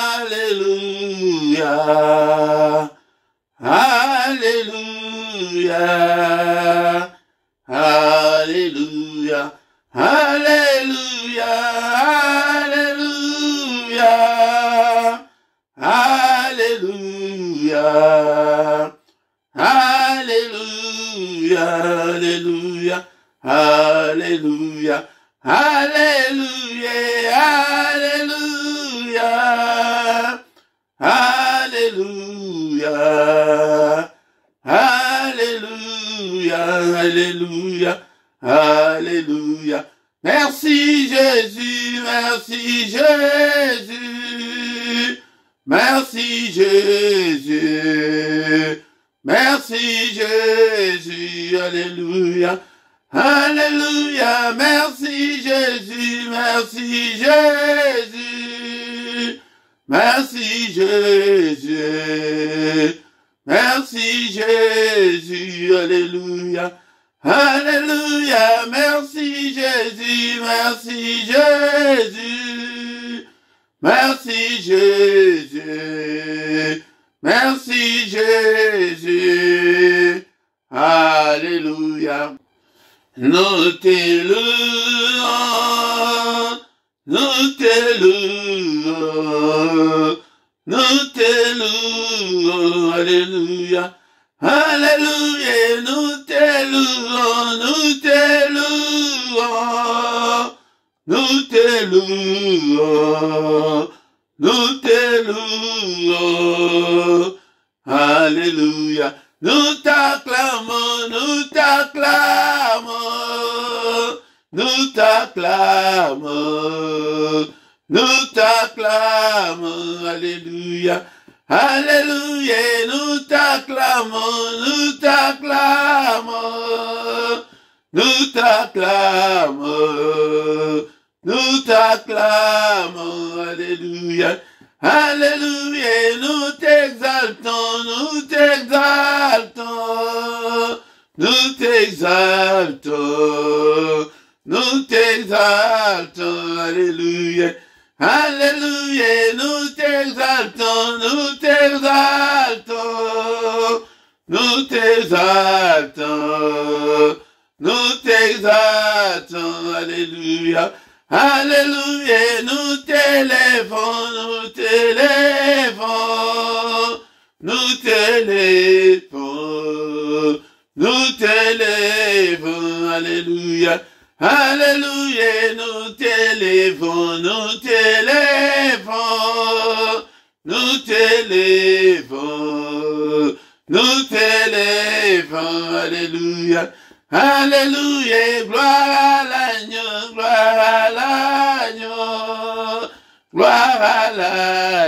Alléluia. Alléluia. Alléluia. Alléluia. Alléluia. Alléluia. Alléluia. Alléluia. Alléluia. Alléluia. Alléluia. Alléluia. Alléluia. Merci Jésus, merci Jésus. Merci Jésus. Merci Jésus. Alléluia. Alléluia. Merci Jésus, merci Jésus. Merci Jésus. Merci Jésus. Alléluia. Alléluia. Merci Jésus, merci Jésus. Merci Jésus. Merci Jésus. Alléluia. Nous te louons, nous te louons, nous te louons, alléluia, alléluia, nous te louons, nous te louons, nous te louons, nous te louons, alléluia. Nous t'acclamons, nous t'acclamons, nous t'acclamons, nous t'acclamons, alléluia, alléluia, nous t'acclamons, nous t'acclamons, nous t'acclamons, nous t'acclamons, alléluia. Alléluia, nous t'exaltons, nous t'exaltons, nous t'exaltons, nous t'exaltons, alléluia, alléluia, nous t'exaltons, nous t'exaltons, nous t'exaltons, nous t'exaltons, alléluia. Alléluia, nous t'élèvons, nous t'élèvons, nous t'élèvons, nous t'élèvons, alléluia, alléluia, nous t'élèvons, nous t'élèvons, nous t'élèvons, nous t'élèvons, alléluia. Alléluia, gloire à l'agneau, gloire à l'agneau, gloire à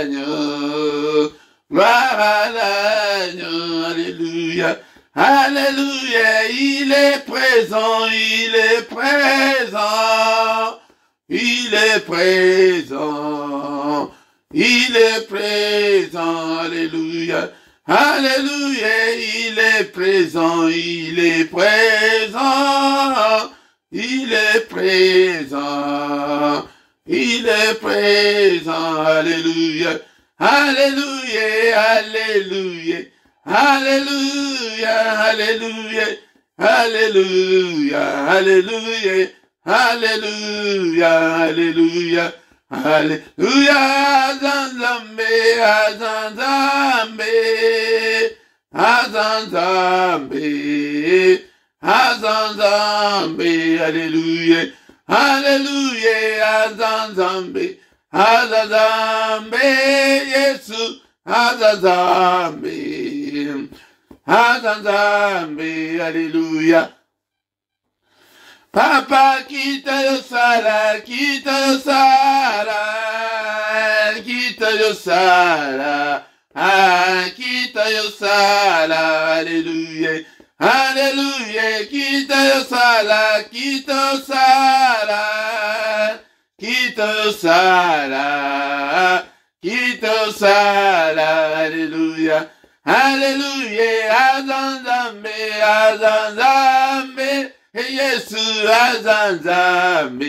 l'agneau, gloire à l'agneau, alléluia, alléluia, il est présent, il est présent, il est présent, il est présent, alléluia. Alléluia, il est présent, il est présent, il est présent, il est présent, alléluia, alléluia, alléluia, alléluia, alléluia, alléluia, alléluia, alléluia, alléluia. Alléluia, Azanzambe, Azanzambe, Azanzambe, Azanzambe, alléluia, alléluia, Azanzambe, Azanzambe, Yesu, Azanzambe, Azanzambe, alléluia. Papa, quitte le sala, quitte le sala, quitte le sala, quitte le sala, alléluia, alléluia, quitte le sala, quitte le sala, quitte le sala, quitte le sala, alléluia, alléluia, Azanzambe, Azanzambe. Yesu azanzambe,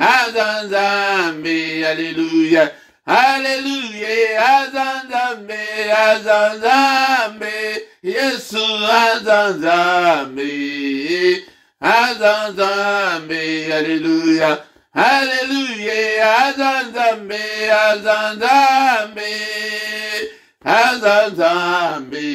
Azanzambe, alléluia. Alléluia, Azanzambe, Azanzambe, Yesu Azanzambe, Azanzambe, alléluia. Alléluia, Azanzambe, Azanzambe, Azanzambe,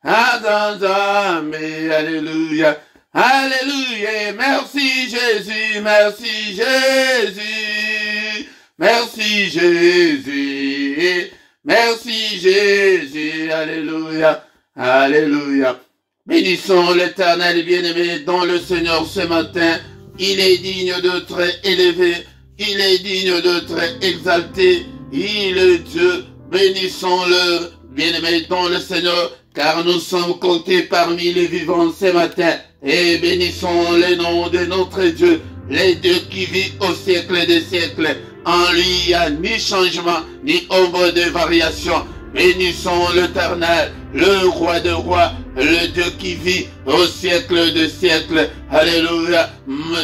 Azanzambe, alléluia. Alléluia, merci Jésus, merci Jésus, merci Jésus, merci Jésus, alléluia, alléluia. Bénissons l'Éternel bien-aimé dans le Seigneur ce matin. Il est digne d'être élevé, il est digne d'être exalté, il est Dieu. Bénissons-le bien-aimé dans le Seigneur, car nous sommes comptés parmi les vivants ce matin. Et bénissons le nom de notre Dieu, le Dieu qui vit au siècle des siècles. En lui, il n'y a ni changement, ni ombre de variation. Bénissons l'Éternel, le roi de rois, le Dieu qui vit au siècle des siècles. Alléluia.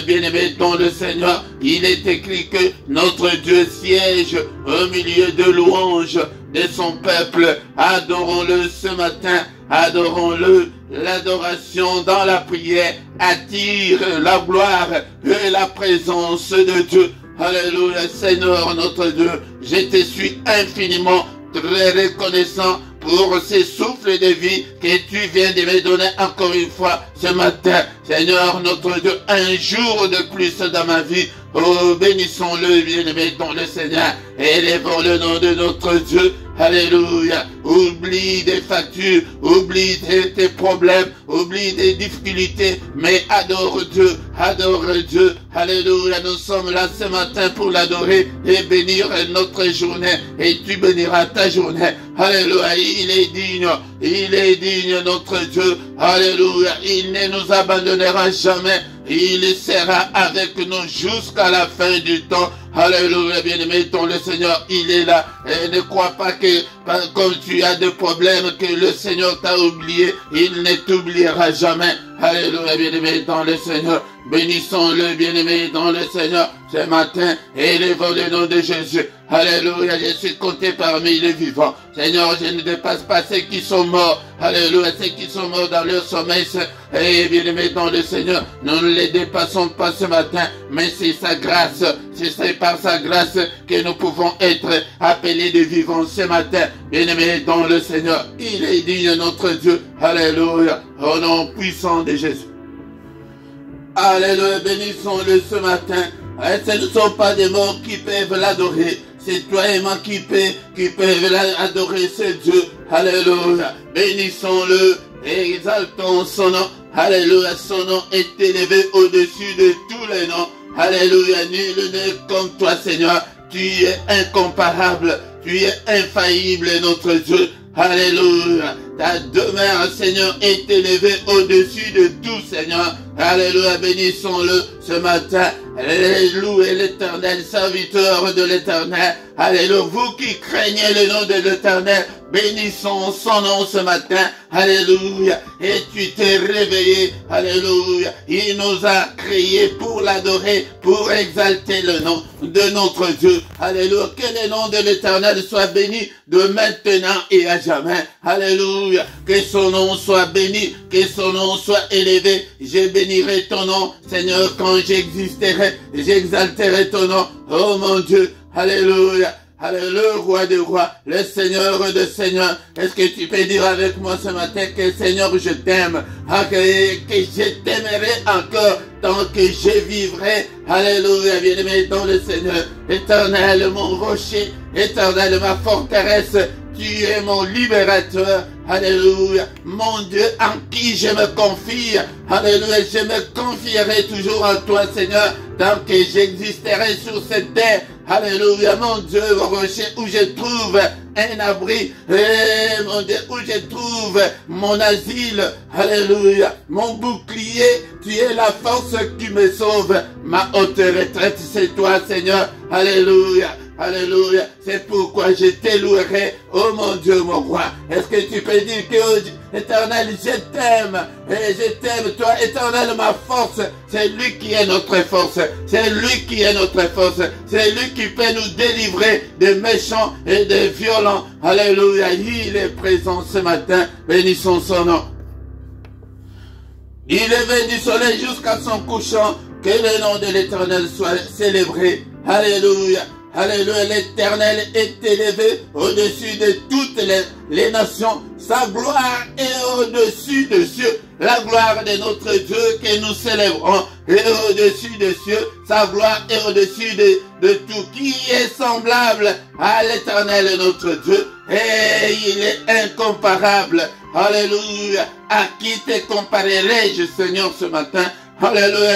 Bien-aimé dans le Seigneur, il est écrit que notre Dieu siège au milieu de louanges de son peuple. Adorons-le ce matin, adorons-le. L'adoration dans la prière attire la gloire et la présence de Dieu. Alléluia, Seigneur notre Dieu, je te suis infiniment très reconnaissant pour ces souffles de vie que tu viens de me donner encore une fois ce matin. Seigneur notre Dieu, un jour de plus dans ma vie. Oh, bénissons-le, bien-aimé dans le Seigneur. Élevons le nom de notre Dieu. Alléluia. Oublie des factures, oublie tes problèmes, oublie des difficultés, mais adore Dieu, adore Dieu. Alléluia. Nous sommes là ce matin pour l'adorer et bénir notre journée. Et tu béniras ta journée. Alléluia. Il est digne notre Dieu. Alléluia. Il ne nous abandonnera jamais. Il sera avec nous jusqu'à la fin du temps. Alléluia, bien-aimé, ton le Seigneur, il est là. Et ne crois pas que, comme tu as des problèmes, que le Seigneur t'a oublié. Il ne t'oubliera jamais. Alléluia, bien-aimé, dans le Seigneur. Bénissons-le, bien-aimé, dans le Seigneur, ce matin. Élevons le nom de Jésus. Alléluia, je suis compté parmi les vivants. Seigneur, je ne dépasse pas ceux qui sont morts. Alléluia, ceux qui sont morts dans leur sommeil. Et bien-aimé, dans le Seigneur, nous ne les dépassons pas ce matin, mais c'est sa grâce. C'est par sa grâce que nous pouvons être appelés de vivants ce matin. Bien-aimé, dans le Seigneur, il est digne notre Dieu. Alléluia, au nom puissant de Jésus. Alléluia, bénissons-le ce matin. Ce ne sont pas des morts qui peuvent l'adorer. C'est toi et moi qui peuvent adorer ce Dieu. Alléluia. Bénissons-le et exaltons son nom. Alléluia. Son nom est élevé au-dessus de tous les noms. Alléluia. Nul n'est comme toi, Seigneur. Tu es incomparable. Tu es infaillible, notre Dieu. Alléluia. Ta demeure, Seigneur, est élevée au-dessus de tout, Seigneur. Alléluia. Bénissons-le ce matin. Louez l'Éternel, serviteur de l'Éternel. Alléluia. Vous qui craignez le nom de l'Éternel, bénissons son nom ce matin. Alléluia. Et tu t'es réveillé. Alléluia. Il nous a créés pour l'adorer, pour exalter le nom de notre Dieu. Alléluia. Que le nom de l'Éternel soit béni de maintenant et à jamais. Alléluia. Que son nom soit béni, que son nom soit élevé. Je bénirai ton nom, Seigneur, quand j'existerai. J'exalterai ton nom. Oh mon Dieu. Alléluia. Alléluia, le roi des rois, le Seigneur de seigneurs. Est-ce que tu peux dire avec moi ce matin que Seigneur, je t'aime, que je t'aimerai encore tant que je vivrai. Alléluia, bien-aimé dans le Seigneur. Éternel, mon rocher, éternel, ma forteresse, tu es mon libérateur. Alléluia, mon Dieu en qui je me confie. Alléluia, je me confierai toujours en toi, Seigneur, tant que j'existerai sur cette terre. Alléluia, mon Dieu, mon rocher, où je trouve un abri. Mon Dieu, où je trouve mon asile. Alléluia, mon bouclier, tu es la force qui me sauve. Ma haute retraite, c'est toi, Seigneur. Alléluia. Alléluia. C'est pourquoi je te louerai, oh mon Dieu, mon roi. Est-ce que tu peux dire que Éternel, je t'aime. Et je t'aime, toi, Éternel, ma force. C'est lui qui est notre force. C'est lui qui est notre force. C'est lui qui peut nous délivrer des méchants et des violents. Alléluia. Il est présent ce matin. Bénissons son nom. Il est venu du soleil jusqu'à son couchant. Que le nom de l'Éternel soit célébré. Alléluia. Alléluia. L'Éternel est élevé au-dessus de toutes les nations. Sa gloire est au-dessus des cieux. La gloire de notre Dieu que nous célébrons est au-dessus des cieux. Sa gloire est au-dessus de tout. Qui est semblable à l'Éternel notre Dieu? Et il est incomparable. Alléluia. À qui te comparerai-je, Seigneur, ce matin? Alléluia.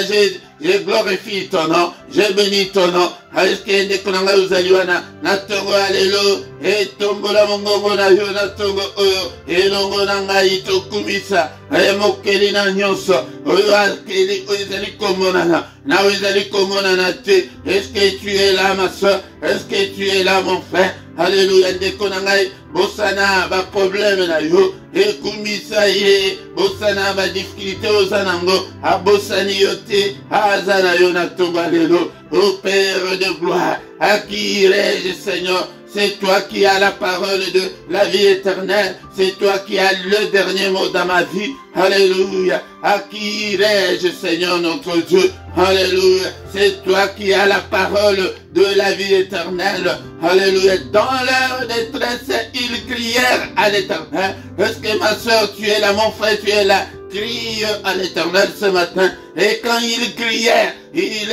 Je glorifie ton nom, je bénis ton nom. Aleskende konanga uzaliwana natongo alelo etombola mongongo na yo natongo oyo elongo nanga itokumisa mokeli na nyonso oyo akeli oyo ezali komonana na oyo ezali komonana te. Est-ce que tu es là ma soeur? Est-ce que tu es là mon frère? Alléluia. Ndeko na ngai bosana ba problème na yo ekumisa ye bosana ba difficulté ozanango abosani yo te azana yo natongo alelo. Ô Père de gloire, à qui irai-je, Seigneur? C'est toi qui as la parole de la vie éternelle. C'est toi qui as le dernier mot dans ma vie. Alléluia. À qui irai-je, Seigneur notre Dieu? Alléluia. C'est toi qui as la parole de la vie éternelle. Alléluia. Dans leur détresse, ils crièrent à l'Éternel. Est-ce que ma soeur, tu es là, mon frère, tu es là? Crie à l'Éternel ce matin. Et quand ils crièrent, il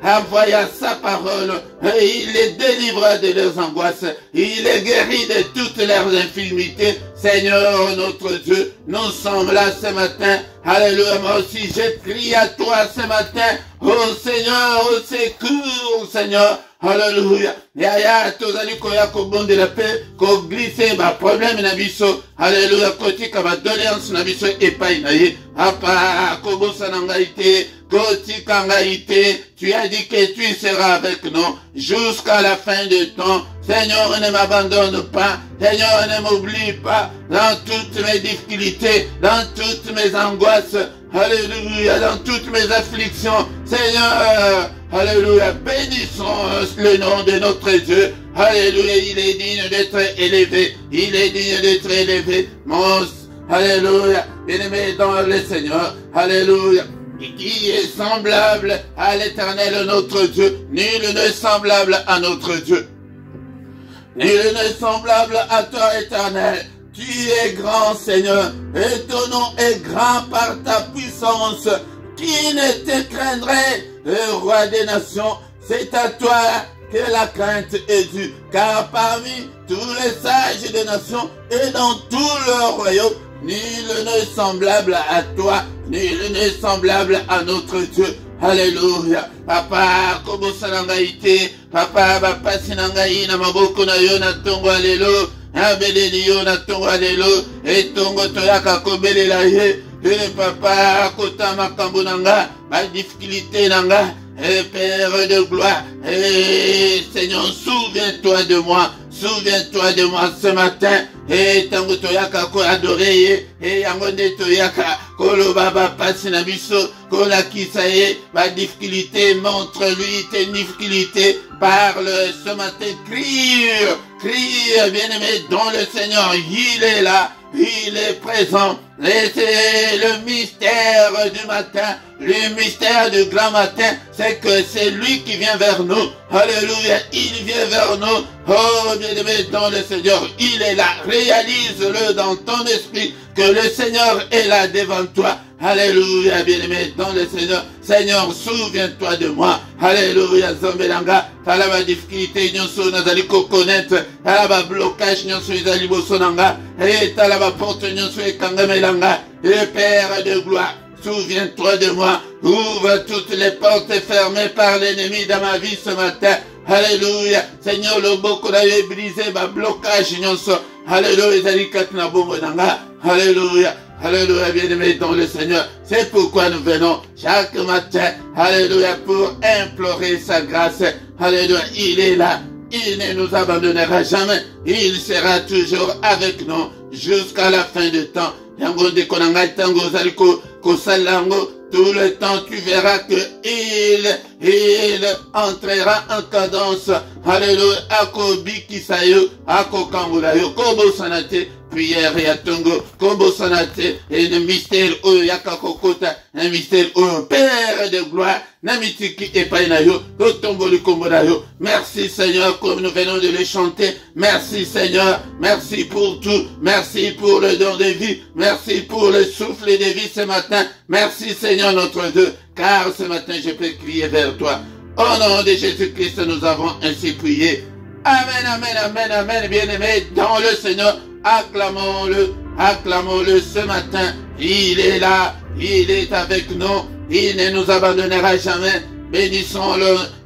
envoya sa parole et il les délivra de leurs angoisses. Il les guérit de toutes leurs infirmités. Seigneur notre Dieu, nous sommes là ce matin. Alléluia. Moi aussi, je crie à toi ce matin. Oh Seigneur, au secours, Seigneur. Alléluia. Yaya tozali koya kobonde la paix ko glisser ba problème na biso. Alléluia. Kotika ba doléance na biso epai na ye. Apa kobosa na ngai te. Kotika ngai te. Tu as dit que tu seras avec nous jusqu'à la fin du temps. Seigneur, ne m'abandonne pas. Seigneur, ne m'oublie pas dans toutes mes difficultés, dans toutes mes angoisses. Alléluia, dans toutes mes afflictions. Seigneur, alléluia, bénissons le nom de notre Dieu. Alléluia, il est digne d'être élevé. Il est digne d'être élevé. Alléluia, bien-aimé dans le Seigneur. Alléluia. Qui est semblable à l'Éternel notre Dieu? Nul n'est semblable à notre Dieu. Nul n'est semblable à toi, Éternel. Tu es grand, Seigneur, et ton nom est grand par ta puissance. Qui ne te craindrait, le roi des nations? C'est à toi que la crainte est due, car parmi tous les sages des nations et dans tout leur royaume, nul n'est semblable à toi, nul n'est semblable à notre Dieu. Alléluia. Papa, kobosa na ngai te. Papa, bapasi na ngai na maboko na yo na tongo alelo. Abeleli yo na tongo alelo. Etongo toyaka kobelela ye. Papa, kota makambo na nga. Ba difficulté na nga. Père de gloire. Seigneur, souviens-toi de moi. Souviens-toi de moi ce matin. Tango toyaka ko adorer ye. Yango nde toyaka kolo baba pasi na biso. Kola kisaye, ma difficulté, montre-lui tes difficultés. Parle ce matin, crie, bien-aimé, dans le Seigneur, il est là, il est présent. Et c'est le mystère du matin, le mystère du grand matin, c'est que c'est lui qui vient vers nous. Alléluia, il vient vers nous. Oh, bien-aimé, dans le Seigneur, il est là. Réalise-le dans ton esprit que le Seigneur est là devant toi. Alléluia, bien-aimé, dans le Seigneur. Seigneur, souviens-toi de moi. Alléluia, Zombelanga. Talaba difficulté, nyonso nazali ko connaître. Talaba blocage, nyonso izali bosonanga. Et talaba porte, nyonso ekangamelanga. Et Père de gloire, souviens-toi de moi. Ouvre toutes les portes fermées par l'ennemi dans ma vie ce matin. Alléluia. Seigneur, le boko na yo brisé, ba blocage, nyonso. Alléluia, izali katina bombo nanga. Alléluia. Alléluia, bien-aimé dans le Seigneur. C'est pourquoi nous venons chaque matin, alléluia, pour implorer sa grâce. Alléluia, il est là. il ne nous abandonnera jamais. Il sera toujours avec nous jusqu'à la fin du temps. Yango de konanga tango zaliko kosalango. Tout le temps, tu verras que il entrera en cadence. Alléluia. Ako bikisayo, ako kangulayo, kobo sanate, prière ya tongo, kobo sanate, et le mystère o yakakokota, un mystère o Père de gloire, namitiki epainayo, totomboli kombodayo. Merci Seigneur, comme nous venons de le chanter. Merci Seigneur, merci pour tout, merci pour le don de vie, merci pour le souffle de vie ce matin. Merci Seigneur notre Dieu, car ce matin je peux crier vers toi. Au nom de Jésus-Christ, nous avons ainsi prié. Amen, amen, amen, amen, bien-aimés dans le Seigneur. Acclamons-le, acclamons-le ce matin. Il est là, il est avec nous, il ne nous abandonnera jamais. Bénissons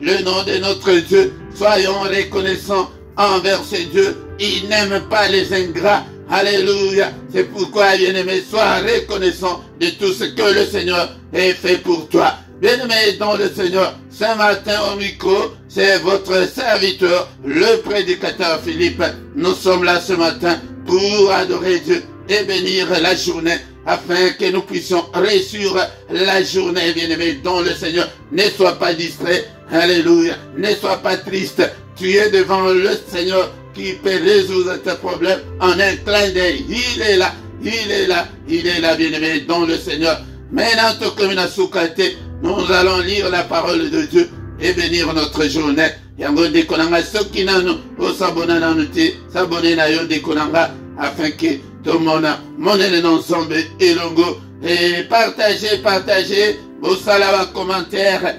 le nom de notre Dieu. Soyons reconnaissants envers ce Dieu. Il n'aime pas les ingrats. Alléluia. C'est pourquoi, bien-aimé, sois reconnaissant de tout ce que le Seigneur a fait pour toi. Bien-aimé dans le Seigneur, ce matin au micro, c'est votre serviteur, le prédicateur Philippe. Nous sommes là ce matin pour adorer Dieu et bénir la journée, afin que nous puissions réussir la journée, bien-aimé dans le Seigneur. Ne sois pas distrait. Alléluia. Ne sois pas triste. Tu es devant le Seigneur qui peut résoudre tes problèmes en un clin d'œil. Il est là, il est là, il est là, bien-aimé dans le Seigneur. Maintenant, comme une soukate, nous allons lire la parole de Dieu et bénir notre journée. Yango de konanga soki nanu o sabona nanuti sabone na yo de konanga afin que tout le monde monene ensemble elongo et partagez au salava commentaire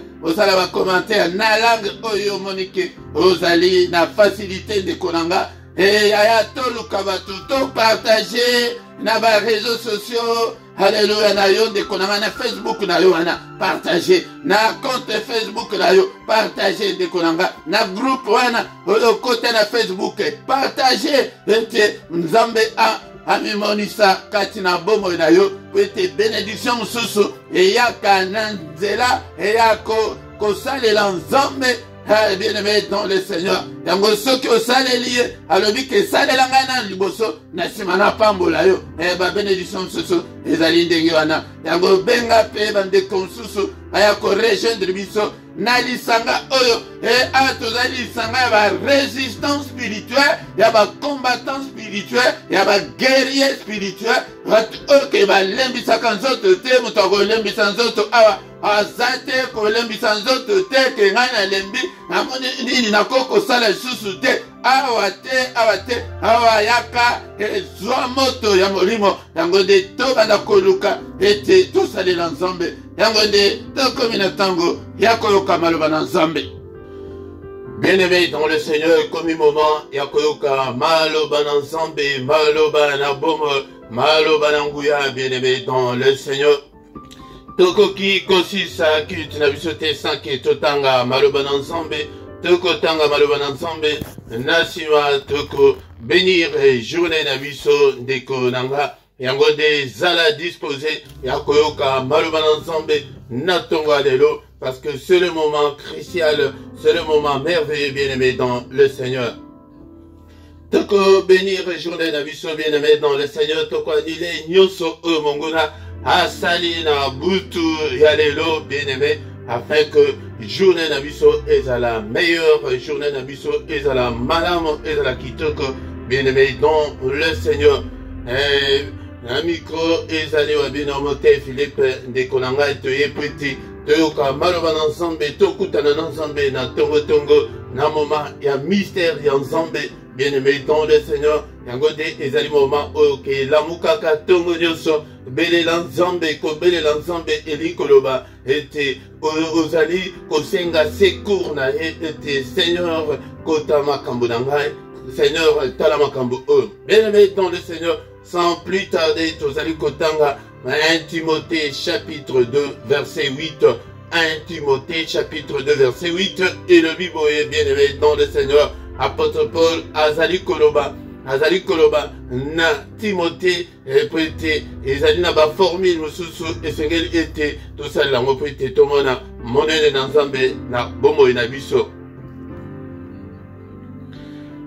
na langue oyo monike ozali na facilité de konanga et aya to lukabatu to partager na ba réseaux sociaux. Alléluia, na yo de konanga na Facebook na yo wana partager na compte Facebook na yo partager de konanga na groupe wana oyo côté na Facebook partager ete nzambe amimonisa kati na bomo na yo ete bénédiction mususu eyaka na nzela eyako kosalela nzambe. Bien-aimé dans le Seigneur, yango soki osaleli alobi ke salela ngai na liboso na nsima na pambola yo ba bénédiction mosusu ezali ndenge wana. Yango benga mpe bandeko mosusu aya korejoindre biso na lisanga oyo tozali lisanga ya barésistant spirituel, ya bacombattant spirituel, ya baguerrier spirituel, bato oyo ke balembisaka nzoto te. Moto akolembisa nzoto awa azate kolembisa nzoto te ke ngai nalembi namoni nini nakokosala lisusu te. Awa te awa yaka ezwa moto ya molimo. Yango nde tobanda koluka ete tosalela nzambe. Yango nde tokomi na ntango ya koyoka maloba na nzambe. Bien-aimé dans le Seigneur, komi moment ya koyoka maloba na nzambe, maloba na bomo, maloba na nguya. Bien-aimé dans le Seigneur, tokoki kosisa kiti na biso te sanke totanga maloba na nzambe. Toko tanga maloba na nzambe nasima toko bénir journée na biso ndeko nanga. Yango de zala disposé ya koyoka maloba na nzambe na tongo lelo, parce que c'est le moment crucial, c'est le moment merveilleux, bien-aimé dans le Seigneur. Toko bénir journée na biso, bien-aimé dans le Seigneur. Toko anile nyoso o mongona asali na butu ya lelo, bien-aimé, afin que journée na biso ezala meilleure, journée na biso ezala malamu, ezala kitoko, bien-aimé dans le Seigneur. Un micro ezali wa binomote Philippe ndeko na ngai toye petit toyoka maloba na nzambe tokutana na nzambe na tongo na moment ya mystère ya nzambe. Bien-aimé dans le Seigneur, yango de ezali moment oyo ke lamukaka tongo nyonso belela nzambe kobelela nzambe eli koloba ete ozali kosenga secours na ye ete Seigneur kota makambo na ngai, Seigneur tala makambo oyo. Bien-aimé dans le Seigneur, sans plus tarder tozali kotanga 1 Timothée chapitre 2 verset 8. 1 Timothée chapitre 2 verset 8 et le Bible est bien-aimé dans le Seigneur. Apôtre Paul azali koloba na Timothée prêté ezali na ba formule mususu esengeli ete tosala ngo prêté tomona monene na nzambe na bomo na biso.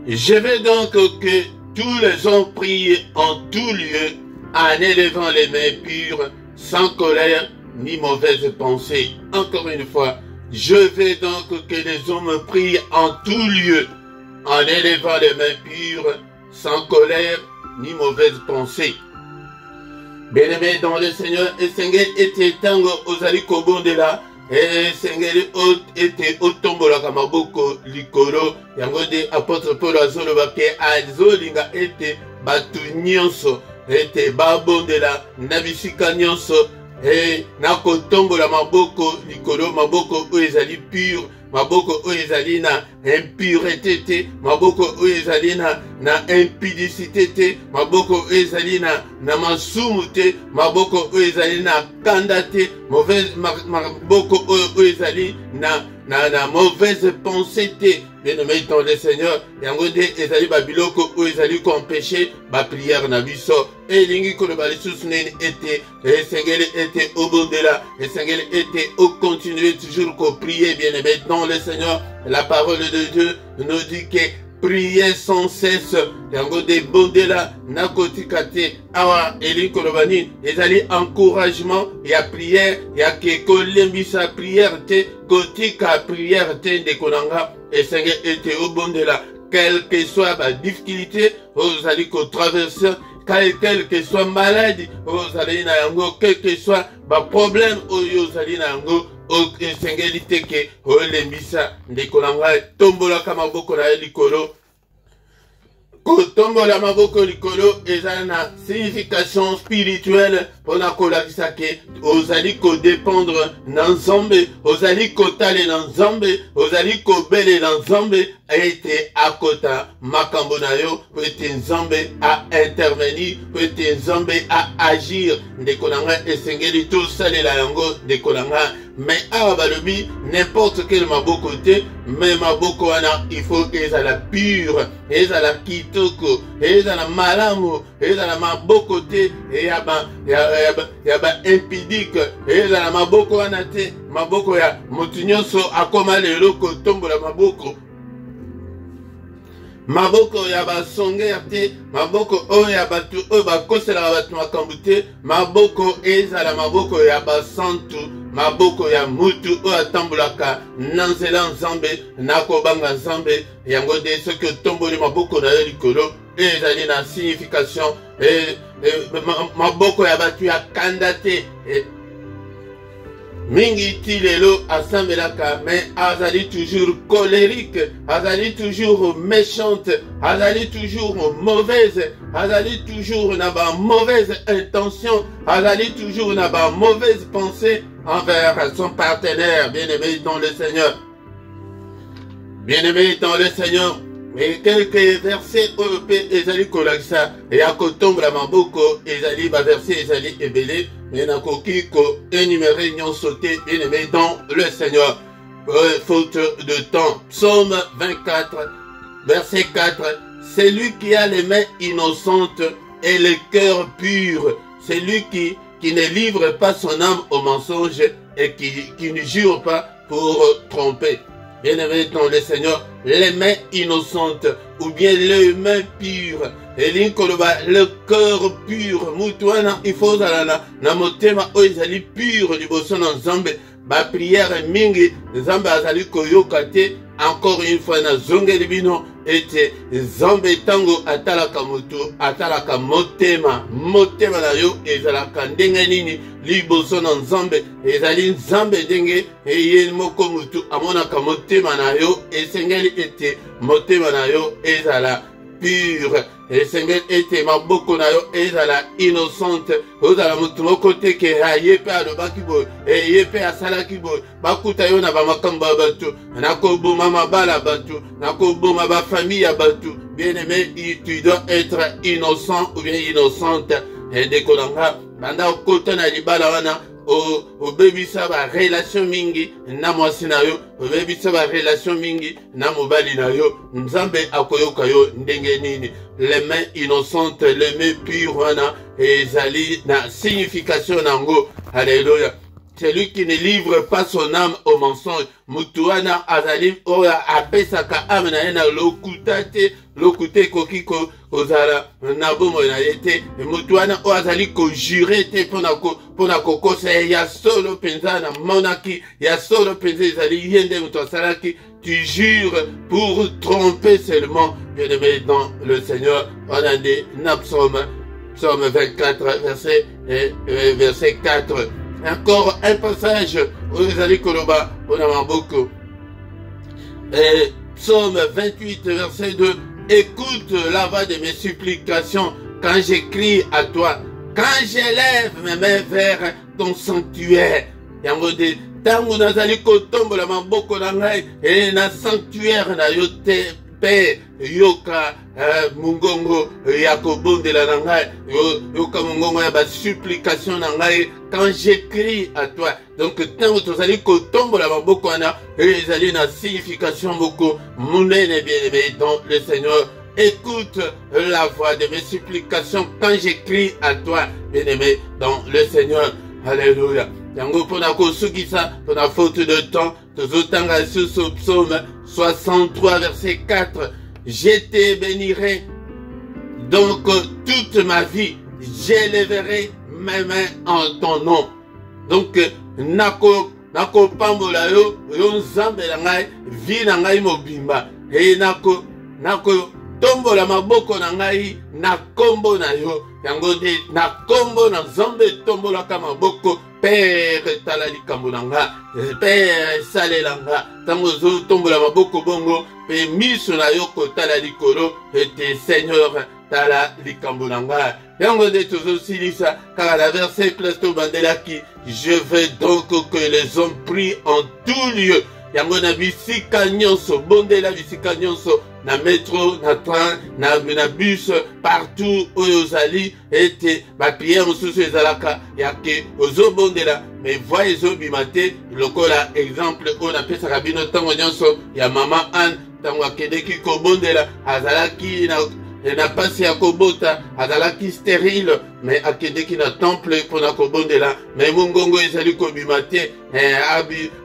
Je veux donc que tous les hommes prient en tout lieu, en élevant les mains pures, sans colère ni mauvaise pensée. Encore une fois, je veux donc que les hommes prient en tout lieu, en élevant les mains pures, sans colère ni mauvaise pensée. Bien-aimé dans le Seigneur, et Seigneur était tango ozali kobondela, et Seigneur était otombola kamaboko likolo, yango de apôtre Paul azoloba ke azolinga ete batu nyonso, ete babondela na bisika nyonso, et nakotombola maboko likolo, maboko oyo ezali pure, maboko oyo ezali na impureté te, maboko oyo ezali na impudicité te, maboko oyo ezali na masumu te, maboko oyo ezali na kanda te, maboko oyo ezali na mauvaise pensée te. Bien-aimé dans le Seigneur, yango nde ezali babiloko oyo ezali empêcher ba prière na biso. Elingi koloba lisusu nini ete esengeli ete obondela, esengeli ete o continuer toujours ko prier. Bien-aimé dans le Seigneur, la parole de Dieu nous dit que prier sans cesse, yango de bondela na kotika te. Awa elingi koloba nini ezali encouragement ya prière, ya ke kolembisa prière te, kotika prière te ndeko nanga. Et Seigneur était au bon de là, quelle que soit ma difficulté, vous allez qu'on traverse, quelle que soit maladie, vous allez na yango, quel que soit ma problème, vous allez na yango, Seigneur dit que, les missa, les kolanga, tombola kamaboko na likolo. Kotombo la maboko likolo eza na signification spirituelle pona kolakisa ke ozali ko dépendre na Nzambe, ozali kotale na Nzambe, ozali kobele na Nzambe, ete akota makambo na yo, ete Nzambe a intervenir, ete Nzambe a agir. Ndeko nanga esengeli to salela yango ndeko nanga. Mais awa balobi n'importe quel maboko te, mais maboko wana il faut ezala pure, ezala kitoko, ezala malamu, ezala maboko te, yaba impudique, ezala maboko wana te, maboko ya mutu nyonso akoma lelo kotombola maboko. Maboko ya basongea te, maboko oyo ya batu oyo bakosela batu makambo te, maboko ezala maboko ya basantu, maboko ya mutu oyo atambolaka na nzela Nzambe, nakobanga Nzambe. Yango de soki otomboli maboko na yo likolo ezali na signification, maboko ya batu ya kanda te. Mingi ti lelo asambelaka, mais azali toujours colérique, azali toujours méchante, azali toujours mauvaise, azali toujours na ba mauvaise intention, azali toujours na ba mauvaise pensée envers son partenaire. Bien-aimé dans le Seigneur, bien-aimé dans le Seigneur. Mais quelques versets européens ezali kolakisa ya kotombola maboko ezali ba versets ezali ebele, mais nakoki ko énumérer nyonso te. Bien-aimé dans le Seigneur, faute de temps. Psaume 24 verset 4, c'est lui qui a les mains innocentes et le cœur pur, c'est lui qui ne livre pas son âme au mensonge et qui ne jure pas pour tromper. Bien-aimé dans le Seigneur, les mains innocentes ou bien les mains pures, le cœur pur, mutuana il faut na motema o ezali pur liboso na Nzambe. Ba prière mingi Nzambe azali koyoka te. Encore une fois na zongeli bino ete Nzambe tango atalaka mutu, atalaka motema na yo ezalaka ndenge nini liboso na Nzambe, ezali Nzambe ndenge eye moko mutu amonaka motema na yo, esengeli ete motema na yo ezala pure, esengeli ete maboko na yo ezala innocente, ozala mutu moko te ke ye pe alobaki boye, ye pe asalaki boye, bakuta yo na bamakambo ya batu, nakoboma mabala batu, nakoboma ba famille ya batu. Bien-aimé, tu dois être innocent ou bien innocente. Ndeko nanga banda okota na libala wana obebisa ba relation mingi na mwasi na yo, obebisa ba relation mingi na mobali na yo, Nzambe akoyoka yo ndenge nini. Les mains innocentes, les mains pures wana ezali na signification nango. Alléluia. celui qui ne livre pas son âme au mensonge. Mutuana azali oya apesaka âme na ye na lokuta te, lokute koki kozala na bomo na ye te. Mutuana oya azali kojure te pona kokosa ya solo penza na monaki, ya solo penza ezali yende mutu asalaki. Tu jures pour tromper seulement. Bien-aimé dans le Seigneur, on a dit Psaume 24, verset 4. Encore un passage où vous allez Koloba, on a beaucoup. Psaume 28, verset 2. Écoute la voix de mes supplications quand j'écris à toi, quand j'élève mes mains vers ton sanctuaire. Tango nazali kotombola maboko na ngai na sanctuaire na yo te pe yoka mungongo ya kobondela na ngai yoka mungongo ya ba supplication na ngai quand j'écris à toi. Donc tango tozali kotombola maboko na ezali na signification beaucoup monene bien-aimé dans le Seigneur. Écoute la voix de mes supplications quand j'écris à toi, bien-aimé dans le Seigneur. Alléluia. Yango pona kosukisa, pona faute de temps, tozotanga sur ce psaume 63 verset 4. Je te bénirai donc toute ma vie, j'élèverai mes mains en ton nom. Donc nako pambola yo nzambe na ngai vi na ngai mobimba e nako tombola maboko na ngai na kombo na yo. Yango de na kombo na nzambe tombola ka maboko. Père tala likambo na nga, Père salela nga, tango zo tombola maboko bongo, pe miso na yo kotala likolo, ete Seigneur tala likambo na nga. Yango de tozo silisa, car la verset plasto bandela ki, je veux donc que les hommes prient en tout lieu. Yango na bisika nyonso, bondela bisika nyonso, na métro, na train, na bus, partout où vous allez, et ma prière sous ezalaka, yake, ozo bondela, mais voyez zo bimate, lokola exemple, on appelle ça rabino tango nyonso, ya maman Anne, tango akedeki ko bondela, azalaki na pasi ya kobota, azalaki stérile, mais akedeki na temple pona kobondela, mais mungongo ezali kobimate,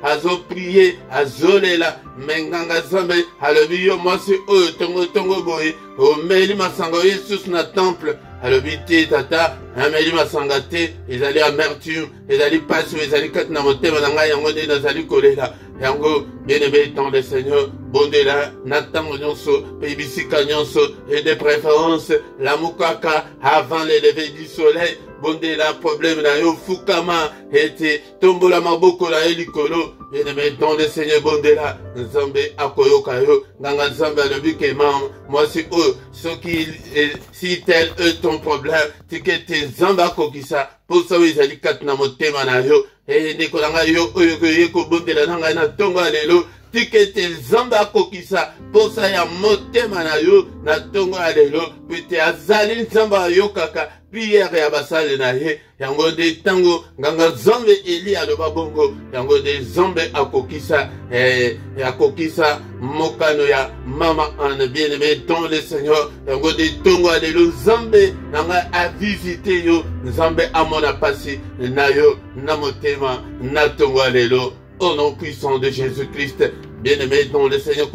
azo prier, azolela, menganga zambe, alobi yo mwasi oyo tongo boye, omeli masanga Yesus na temple, alobi te tata, ameli masanga te, ezali amertume, ezali pasi, ezali kati na motema na ngai yango nde nazali kolela. Yango bien-aimé dans le Seigneur, bondela natango nyonso, pe bisika nyonso, et de préférence la mukaka avant le lever du soleil. Bondela problème na yo fukama ete tombola maboko na elikolo. Bien-aimé dans le Seigneur, bondela nzambe akoyoka yo, nganga nzambe alobi ke moi si soki si tel est ton problème, tikete nzambe akokisa posa ezali kati na motema na yo. Ndeko na ngai yo oyo koye kobondela na ngai na tongo ya lelo, tikete nzambe akokisa posa ya motema na yo na tongo ya lelo, pete azali nzambe ayokaka priere ya basale na ye. Yango de tango nganga nzambe eli aloba bongo, yango de nzambe akokisa mokano ya mama Anne bien-aimé dans le Seigneur. Yango de tongo ya lelo nzambe nanga a visité yo, nzambe amona pasi na yo na motema na tongo ya lelo. Au nom puissant de Jésus-Christ, bien-aimé dans le Seigneur,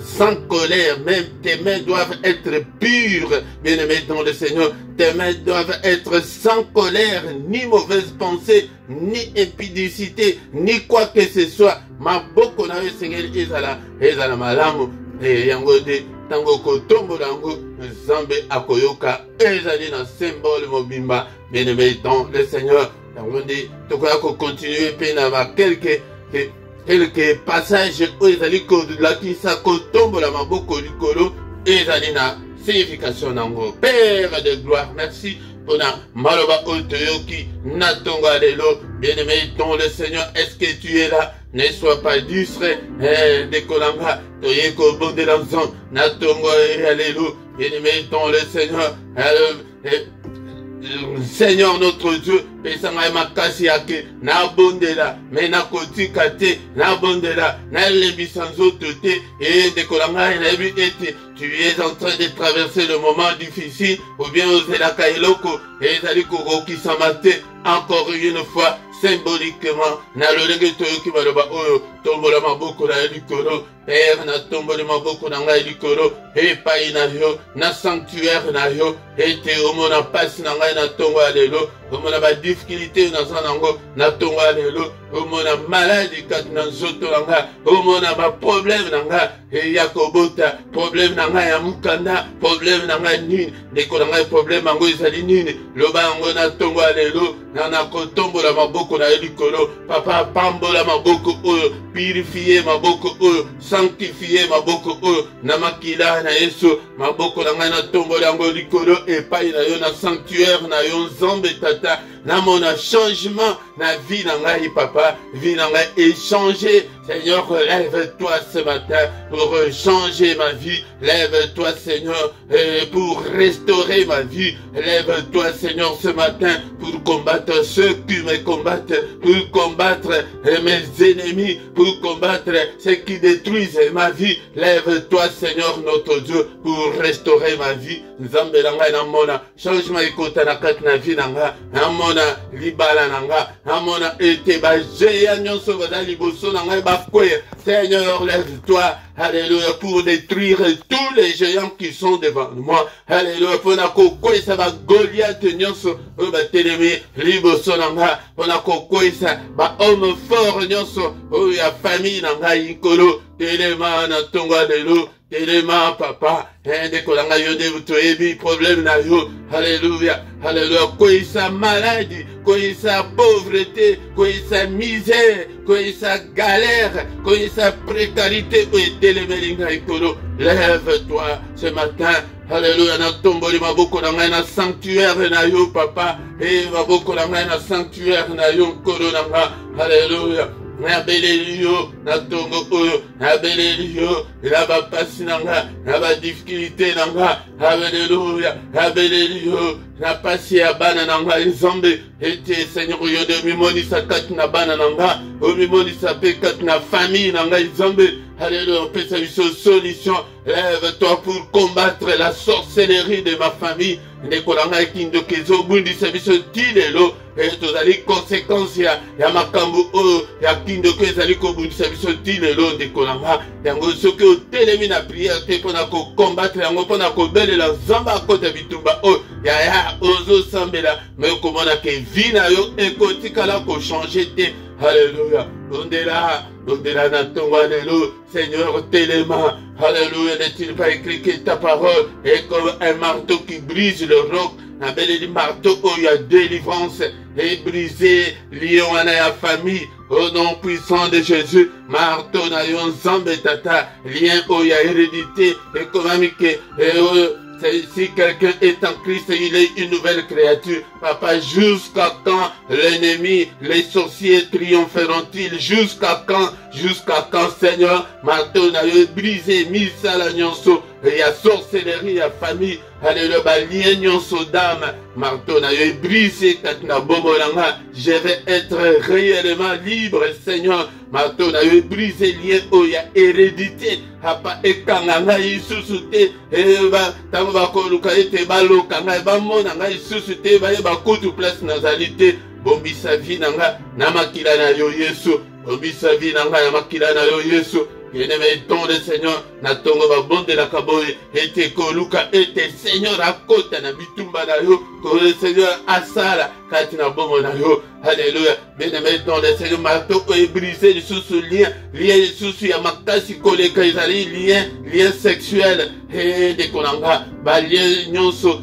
sans colère, même tes mains doivent être pures, bien-aimé dans le Seigneur, tes mains doivent être sans colère, ni mauvaise pensée, ni impudicité, ni quoi que ce soit. Ma boko na Seigneur ezala malamu, et yango de tango kotombo lango, Zambe akoyoka, ezali na symbole mobimba, bien-aimé dans le Seigneur. Donc, on continuer à quelques passages où ils allaient la qui ça tombe la maboko likolo et ils allaient na signification nango. Père de gloire, merci pour la maloba otoyoki natonga lelo. Bien-aimé dans le Seigneur, est-ce que tu es là? Ne sois pas distrait, de kolanga, toyeko bonde l'ensemble, natonga alléluia. Bien-aimé dans le Seigneur, Seigneur notre Dieu, pesanga makasi yake na bondela mais na kotika te na bondela na lebisa nzoto te et dekolanga na bi ete tu es en train de traverser le moment difficile ou bien ozelaka eloko ezali kokokisama te encore une fois symboliquement na lolenge toyoki baloba oyo tombola maboko na likolo Père na tomboli maboko na ngai likolo epai na yo na sanctuaire na yo ete omona pasi na ngai na tongo ya lelo omona badifficulté naza nango na tongo ya lelo omona maladi kati na nzoto na ngai omona baproblème na ngai eya kobota problème na ngai ya mokanda problème na ngai nini ndeko na ngai problème yango ezali nini loba yango na tongo ya lelo na kotombola maboko na yo likolo papa pambola maboko oyo purifie maboko oyo sanctifie maboko oyo na makila na Yesu maboko na ngai na tombola yango likolo epai na yo na sanctuaire na yo nzambe tata na mona changement na vie na ngai papa vie na ngai échanger Seigneur, lève-toi ce matin pour changer ma vie. Lève-toi, Seigneur, pour restaurer ma vie. Lève-toi, Seigneur, ce matin pour combattre ceux qui me combattent, pour combattre mes ennemis, pour combattre ceux qui détruisent ma vie. Lève-toi, Seigneur, notre Dieu, pour restaurer ma vie. Nzambe nanga na mona changement ekota na kati na vie nanga na mona libala nanga na mona ete ba jeya nyonso bazali boso nanga ba kwe Seigneur lève-toi alléluia pour détruire tous les géants qui sont devant moi alléluia pour na kokwesa ba Goliath nyonso o ba telemi liboso nanga pour na kokwesa ba homme fort nyonso o ya famille nanga ikolo telema na tonga lelo telema papa ndekolanga yo nde toyebi problème na yo alléluia alléluia koyisa maladie koyisa pauvreté koyisa misère koyisa galère koyisa précarité oyo etelemeli ngai kolo lève-toi ce matin alléluia na tomboli maboko na ngai na sanctuaire na yo papa e maboko na ngai na sanctuaire na yo nkolo na nga alléluia nabeleli yo na tongo oyo nabeleli yo na bapasi na nga na badifficulté na nga haleluya nabeleli yo na pasi ya bana na nga nzambe ete Seigneur oyo nde omimonisa kati na bana na nga omimonisa mpe kati na famille na nga nzambe alléluia opesa biso solution lève-toi pour combattre la sorcellerie de ma famille ndeko na ngai kindoki ezobundisa biso ti lelo tozali conséquence ya makambo oyo ya kindoki ezali kobundisa biso ti lelo ndeko na nga yango soki otelemi na prière te mpona kokombattre yango mpona kobelela nzambe akota bitumba oyo yaya ozosambela me okomona ke vi na yo ekotikala kochange te alléluia ondela na tongo lelo Seigneur téléma alléluia n'est-il pas écrit que ta parole est comme un marteau qui brise le roc na beleli marteau oyo ya délivrance et briser lion wana ya famille au nom puissant de Jésus marteau na yo nzambe tata lien oyo ya hérédité ekomami ke si quelqu'un est en Christ, il est une nouvelle créature. Papa, jusqu'à quand l'ennemi, les sorciers triompheront-ils? Jusqu'à quand, Seigneur, marteau n'a eu brisé, mis ça la nyonso, et ya sorcellerie, ya famille, alléluia, lien nyonso d'âme, marteau n'a eu brisé, katina bomolanga, je vais être réellement libre, Seigneur, marteau n'a eu brisé, lien, oh, ya hérédité, apa ekanganga isusu te eba tango bakoluka ete baloka ngai bamona ngai isusu te bayeba kutu place nazali te bombisa vi na nga na makila na yo Yesu bombisa vi na nga na makila na yo Yesu bien-aimé ton le Seigneur na tongo babondelaka boye ete koluka ete Seigneur akota na bitumba na yo ko le Seigneur asala kati na bomo na yo alléluia bien-aimé ton le Seigneur marteau est brisé lisusu lien lisusu ya makasi koleka ezali lien sexuel de konanga ba lien nyonso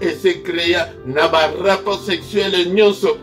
ese créa na ba rapport sexuel nyonso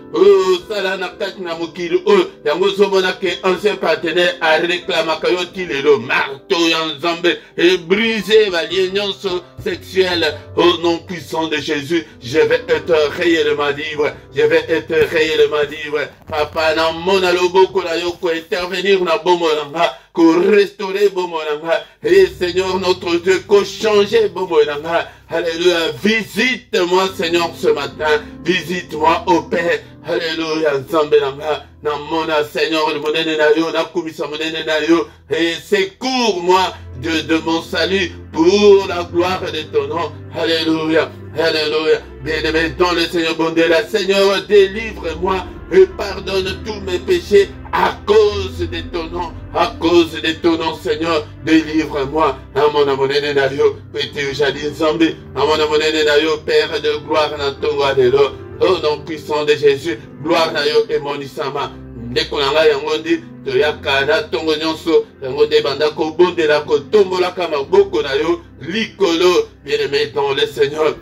sala na kati na mokili yango zomona ke ancien partenaire a réclamaka yo lelo marteau ya nzambe et brisé ba lien nyonso sexuel au nom puissant de Jésus je vais être réellement libre je vais être réellement libre. Papa, na mona loboko na yo ko intervenir na bomolanga, ko restaurer bomolanga. Et Seigneur notre Dieu, ko changer bomolanga. Alléluia, visite-moi Seigneur ce matin, visite-moi au Père. Alléluia, Zambelanga, Namona, Seigneur, le monene na yo, na kumisa monene na yo, et secours-moi de mon salut pour la gloire de ton nom. Alléluia, Alléluia, bien-aimé dans le Seigneur, bon Dieu, la Seigneur, délivre-moi et pardonne tous mes péchés à cause de ton nom, à cause de ton nom, Seigneur, délivre-moi. Amona monene na yo, petit jadi Zambi, Amona monene na yo, Père de gloire, na ton wadelo. Au nom puissant de Jésus, gloire à yo et mon isama. Ndekonanga yango ndi toyaka na tongo nyonso yango nde banda kobondela kotombolaka maboko na yo likolo, bien-aimé dans le Seigneur.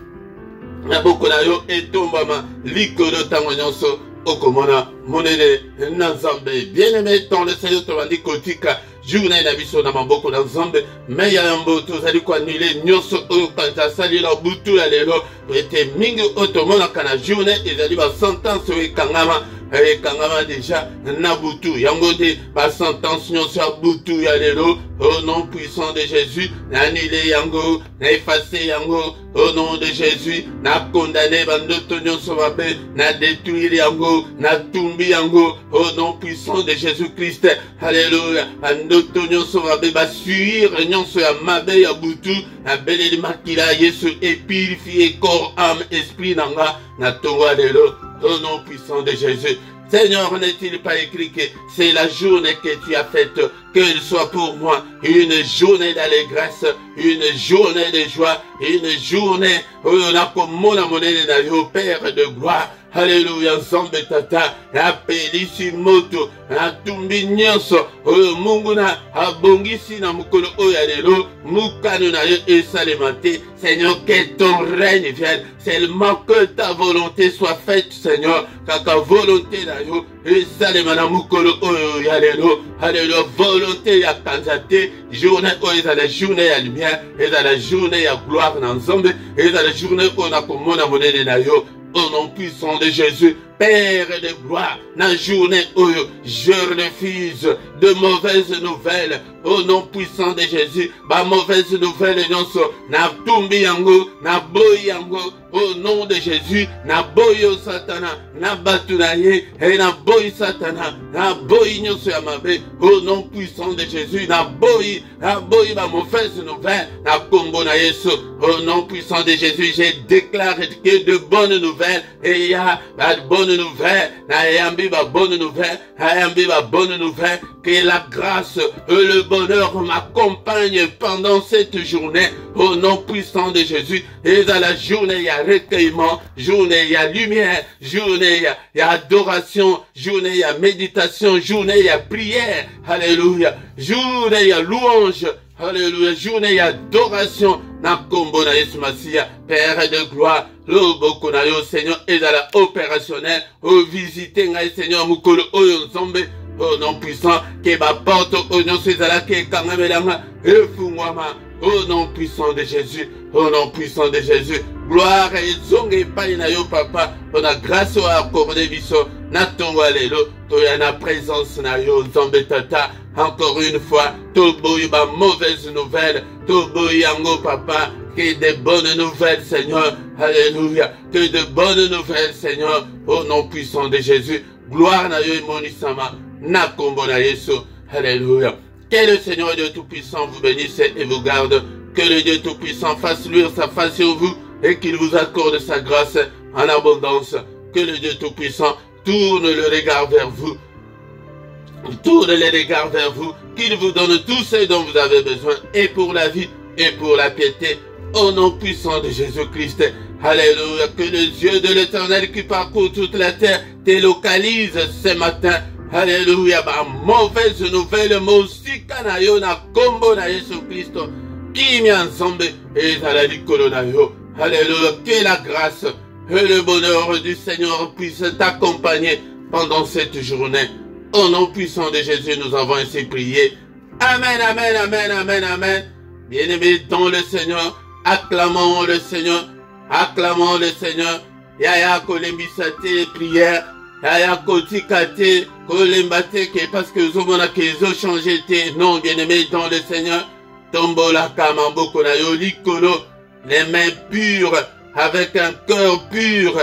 Maboko na yo etombama likolo tango nyonso okomona monene na Nzambe. Bien-aimé dans le Seigneur, tobandi kotika journée na biso na maboko na Nzambe, mais ya yambo tozali ko annuler nyonso oyo kanta sali la butu ya lelo ete mingi otomona kana journée ezali ba sentence oyo ekangama déjà na butu yango de ba sentence nyonso ya butu ya lelo au nom puissant de Jésus na annuler yango, na effacer yango au nom de Jésus, na condamner bandoto nyonso mabe, na détruire yango, na tumbi yango au nom puissant de Jésus-Christ. Alléluia. Bandoto nyonso mabe basuir nyonso ya mabe ya butu na beleli makila Yesu et purifier corps, âme, esprit nanga na tonga lelo au nom puissant de Jésus. Seigneur, n'est-il pas écrit que c'est la journée que tu as faite, qu'elle soit pour moi une journée d'allégresse, une journée de joie, une journée où on a comme mon Père de gloire. Alléluia, Nzambe tata, apelisi moto, atumbi nyonso, oyo Mungu na abongisi na mukolo oyo lelo, mukano na yo esalemate. Seigneur, que ton règne vienne, seulement que ta volonté soit faite, Seigneur, kaka volonté na yo esalema na mukolo oyo ya lelo. Alléluia, volonté ya kanzate, journée oyo ezala journée ya lumière, ezala journée ya gloire na Nzambe, ezala journée oyo na komona monene na yo. Au nom puissant de Jésus, Père de gloire, na journée où je refuse de mauvaises nouvelles. Au nom puissant de Jésus, ba mauvaise nouvelle nyonso, na tumbi yango, na boy yango. Au nom de Jésus, na boyo satana, na batunaye, et na boy satana, na boy nyonso ya mabe. Au nom puissant de Jésus, na boy ba mauvaise nouvelle, na kombo na Yesu. Au nom puissant de Jésus, je déclare que de bonnes nouvelles, et ya ba bonne nouvelle, na yambi ba bonne nouvelle, ayambi ba bonne nouvelle, que la grâce et le bonheur m'accompagnent pendant cette journée. Au nom puissant de Jésus, et dans la journée, il y a recueillement, journée, il y a lumière, journée, il y a adoration, journée, il y a méditation, journée, il y a prière, alléluia, journée, il y a louange, alléluia, journée, il y a adoration, na kombo na Yesu Masia, Père de gloire, loboko na yo, Seigneur, et dans la opérationnelle, au visiter, Seigneur, mukolo oyo Nzambe, au nom puissant, que ma porte au nom César, que kangamelanga, et fumwama, au nom puissant de Jésus, au nom puissant de Jésus, gloire et zonge païna yo papa, on a grâce à accorder biso, na tonga lelo, toya na présence na yo, Nzambe tata, encore une fois, toboy ba mauvaise nouvelle, toboy yango papa, que de bonnes nouvelles Seigneur, alléluia, que de bonnes nouvelles Seigneur, au nom puissant de Jésus, gloire na yo monisama, na kombo na Yesu, alléluia. Que le Seigneur Dieu Tout-Puissant vous bénisse et vous garde. Que le Dieu Tout-Puissant fasse luire sa face sur vous et qu'il vous accorde sa grâce en abondance. Que le Dieu Tout-Puissant tourne le regard vers vous. Tourne les regards vers vous. Qu'il vous donne tout ce dont vous avez besoin et pour la vie et pour la piété. Au nom puissant de Jésus-Christ. Alléluia. Que le Dieu de l'Éternel qui parcourt toute la terre te localise ce matin. Alléluia, ba mauvaise nouvelle, mosika na yo na kombo na Yesu Christo, kimia nzambe, et à la likolo na yo. Alléluia, que la grâce et le bonheur du Seigneur puissent t'accompagner pendant cette journée. Au nom puissant de Jésus, nous avons ainsi prié. Amen, amen, amen, amen, amen. Bien-aimés dans le Seigneur, acclamons le Seigneur, acclamons le Seigneur, yaya kolembisa te prière, yaya kotika te, kolemba te, parce que zomona que zo changé te, non bien-aimé dans le Seigneur, tombola kamamboko na yo likolo, les mains pures, avec un cœur pur.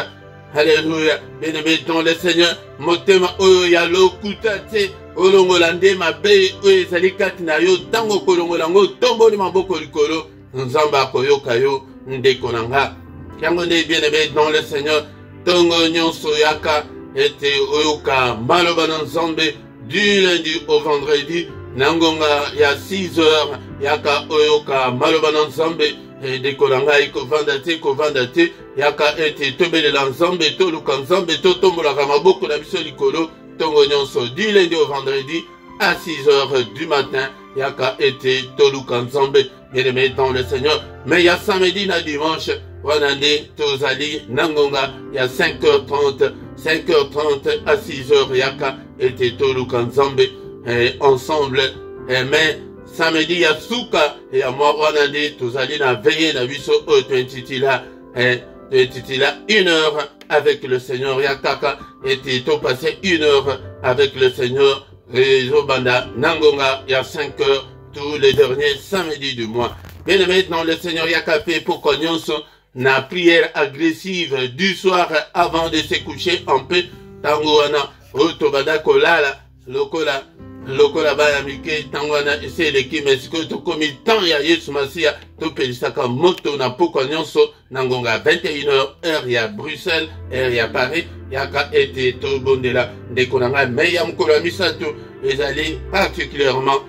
Alléluia. Bien-aimé dans le Seigneur, motema oyo ya lokuta te, olongolande mabe oyo ezali kati na yo, tango kolongolango tomboli maboko likolo, nzamba koyoka yo ndeko nanga. Yango nde bien-aimé dans le Seigneur, tongo nyonso yaka ete oyoka maloba na nzambe du lundi au vendredi, nangonga ya 6 heures yaka oyoka maloba na nzambe ndeko nanga kovanda te yaka ete tobelela nzambe toluka nzambe totombolaka maboko na biso likolo tongo nyonso du lundi au vendredi à 6 heures du matin yaka ete toluka nzambe. Bien-aimé dans le Seigneur, mais ya samedi na dimanche wana nde tozali nangonga ya 5h30 à 6h yaka ete toluka nzambe ensemble. Mais samedi ya suka ya mwa wana nde tozali na veille na biso oyo tointitila 1 heure avec le Seigneur yakaka ete to passer 1 heure avec le Seigneur rezobanda nangonga ya 5h tous les derniers samedis du mois. Bien-aimé dans le Seigneur yakape pour konyonso na prière agressive du soir avant de se coucher en paix. Tango wana otobanda kolala lokola bana mike tango wana eseleki mesiko tokomi temps ya Yesu Masia topelisaka moto na pokwa nyonso na ngonga 21h heure ya Bruxelles heure ya Paris yaka ete tobondela ndeko na ngai me ya mokolo ya misato ezali particulièrement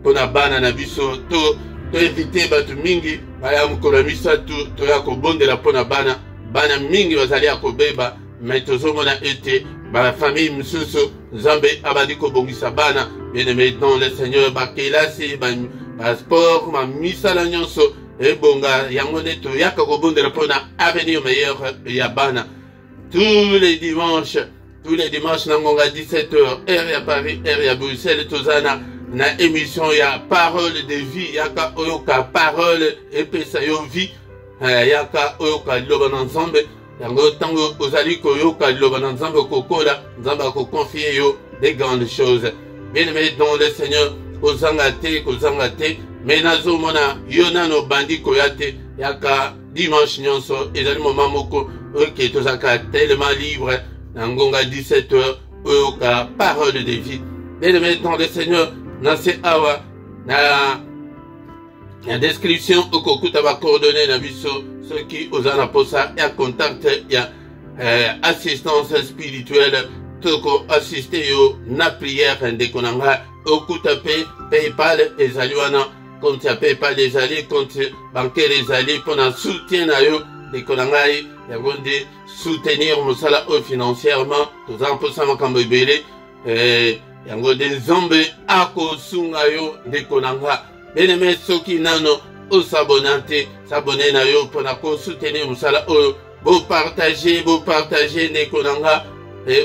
pona bana na biso to invite bato mingi baya mokolo ya misato toya kobondela pona bana mingi bazali ya kobeba me tozomona ete famille misusu nzambe abandi kobongisa bana. Bien-aimé dans le Seigneur bakelasi sport misala nyonso ebonga yango nde toyaka kobondela mpona avenir meilleur ya bana. Tous les dimanches na ngonga 17h heure ya Paris heure ya Bruxelles tozana na émission ya parole de vie yaka oyoka parole epesa yo vie yaka oyoka liloba na nzambe yango tango ozali koyoka liloba na nzambe kokola nzambe akoconfie yo des grandes choses. Bien-aimé dans le Seigneur kozanga te mais nazomona yo nano bandi koya te yaka dimanche nyonso ezali moment moko oke tozaka tellement libre na ngonga 17h oyoka parole de vie. Bien-aimé dans le Seigneur nase awa na description okokuta ba coordonnées na biso soki ozana posa ya contact ya assistance spirituelle toko assister yo na prière ndeko nanga okuta pe PayPal ezali wana compte ya PayPal ezali compte bancaire ezali pona soutien na yo ndeko nanga yango nde soutenir mosala o financièrement tozana posa makambo ebele yango nde nzambe akosunga yo ndeko nanga. Bien-aimé soki nano osabonate s'abonner na yo pona ko soutenir musala oyo bo partager ndeko nanga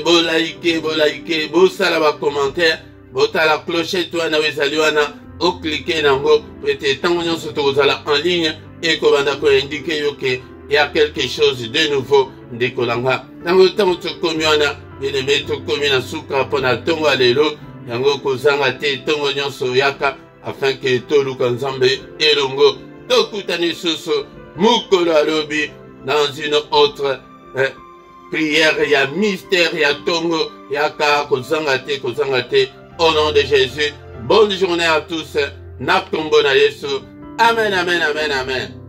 bo like bo sala ba commentaire bo tala clochette wana ezali wana o cliquer nango peut-être tango nyonso tozala en ligne et kobanda ko indiquer yo que il y a quelque chose de nouveau ndeko nanga. Tango tokomi wana bien-aimé tokomi na suka pona tongo alelo yango kozanga te tongo nyonso yaka afin que toluka nzambe elongo tokutani susu mukolo alobi dans une autre prière ya mystère ya tongo yaka kozanga te au nom de Jésus. Bonne journée à tous na kombo na Yesu. Amen.